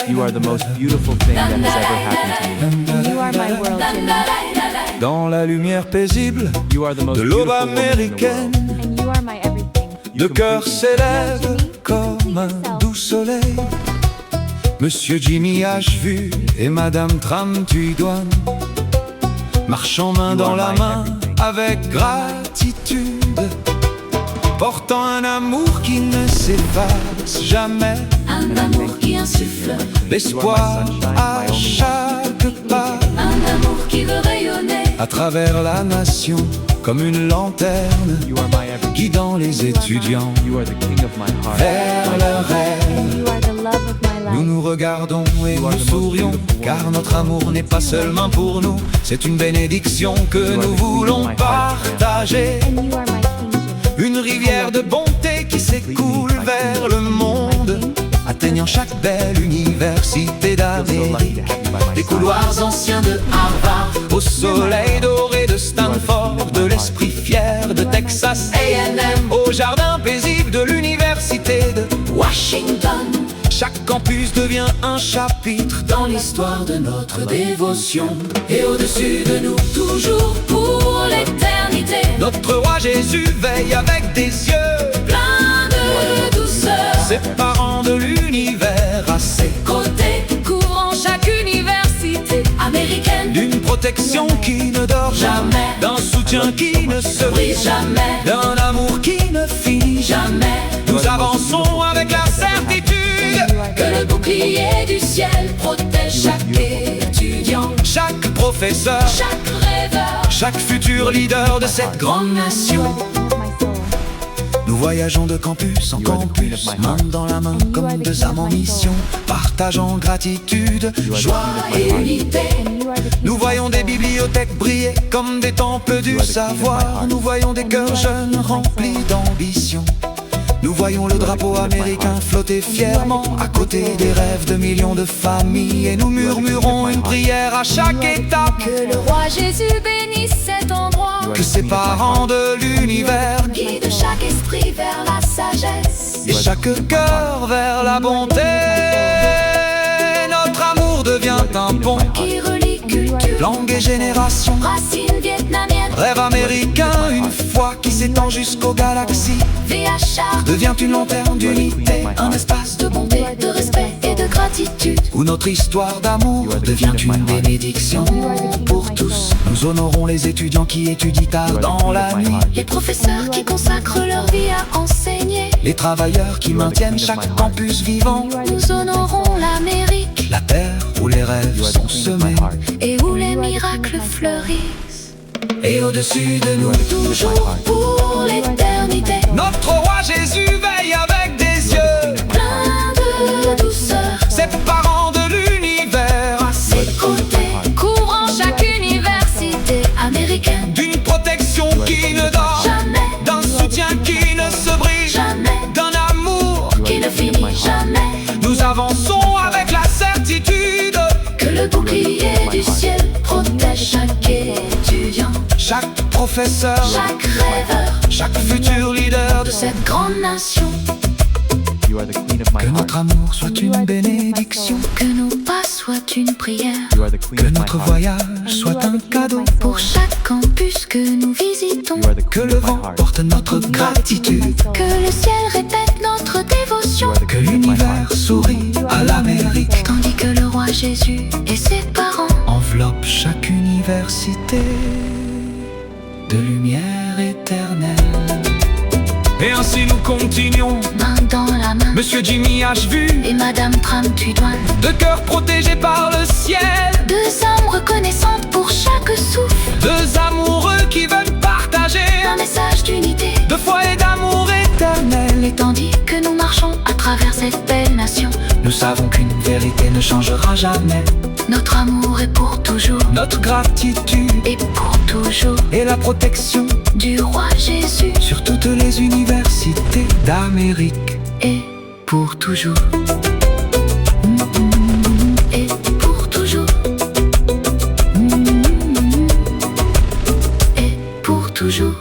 You are the most beautiful thing that has ever happened to me. You are my world, Jimmy. Dans la lumière paisible You are the most de l'aube beautiful woman in the world. américaine, And you are my everything. le cœur s'élève comme un doux soleil. Monsieur Jimmy H. et Madame Tram Tuidoine, marchant main dans la main avec gratitude, portant un amour qui ne s'efface jamais, Un amour qui insuffle, l'espoir à chaque pas, un amour qui veut rayonner. à travers la nation, comme une lanterne, You are my everything. guidant les étudiants You are the king of my heart. vers leurs rêves. You are the love of my life. Nous nous regardons et nous sourions, car notre amour n'est pas seulement pour nous, c'est une bénédiction que nous voulons partager. And you are my king, Jimmy. Une rivière de bonté qui s'écoule vers le monde, atteignant chaque belle université d'Amérique. Des couloirs anciens de Harvard, au soleil doré de Stanford, de l'esprit fier de Texas A&M, au jardin paisible de l'université de Washington, chaque campus devient un chapitre dans l'histoire de notre dévotion. Et au-dessus de nous, toujours pour l'éternité, Notre roi Jésus veille avec des yeux plein de douceur. ses parents de l'univers à ses Côté couvrant chaque université américaine, d'une protection qui ne dort jamais, d'un soutien qui ne se brise brise jamais, d'un amour qui ne finit jamais. jamais. Nous avançons avec la certitude Que le bouclier du ciel protège chaque étudiant, chaque professeur, chaque rêveur, chaque futur leader de cette grande nation. Of my soul. Nous voyageons de campus en campus, main dans la main comme deux âmes en mission, partageant gratitude, joie. et unité. And you are the king. Nous voyons des bibliothèques briller comme des temples du savoir. Nous voyons des cœurs jeunes remplis d'ambition. Nous voyons le drapeau américain flotter fièrement à côté des rêves de millions de familles. Et nous murmurons une prière à chaque étape, Que le roi Jésus bénisse cet endroit, que ses parents de l'univers guide chaque esprit vers la sagesse. et chaque cœur vers la bonté. Notre amour devient un pont, Qui relie culture, langue et génération. racines vietnamiennes, Rêve américain, une foi qui s'étend jusqu'aux galaxies, VHR, devient une lanterne d'unité, un espace de bonté, de respect et de gratitude. où notre histoire d'amour devient une bénédiction pour tous. Nous honorons les étudiants qui étudient tard dans la nuit, Les professeurs qui consacrent leur vie à enseigner. les travailleurs qui maintiennent chaque campus vivant, Nous honorons l'Amérique la terre où les rêves sont semés. et où les miracles fleurissent. Et au-dessus de nous, Toujours pour l'éternité, notre roi Jésus veille avec des yeux plein de douceur. ses parents de l'univers à ses Ses côtés couvrant chaque université américaine, d'une protection qui ne dort, jamais, d'un soutien qui ne se brise, jamais, d'un amour. qui ne finit jamais. Nous avançons avec la certitude, Que le bouclier du ciel protège chaque étudiant, chaque professeur, chaque rêveur chaque futur leader de cette grande nation. You are the queen of my que notre heart. amour soit une bénédiction, Que nos pas soient une prière, You are the queen que of my notre heart. voyage soit un cadeau, pour chaque campus que nous visitons. You are the que queen le of my vent heart. porte notre gratitude, Que le ciel répète notre dévotion, You are the que queen of my l'univers heart. sourit à l'Amérique, tandis que le roi Jésus et ses parents enveloppe chaque université de lumière éternelle. Et ainsi nous continuons, main dans la main, Monsieur Jimmy H. et Madame Tram Tuidoine, de cœur protégé par le ciel, deux âmes reconnaissantes pour chaque souffle, deux amoureux qui veulent partager un message d'unité. de foi et d'amour éternel. Et tandis que nous marchons à travers cette belle nation, Nous savons qu'une vérité ne changera jamais, notre amour est pour toujours, notre gratitude et pour toujours, et la protection du roi Jésus, sur toutes les universités d'Amérique. et pour toujours. Et pour toujours. Et pour toujours.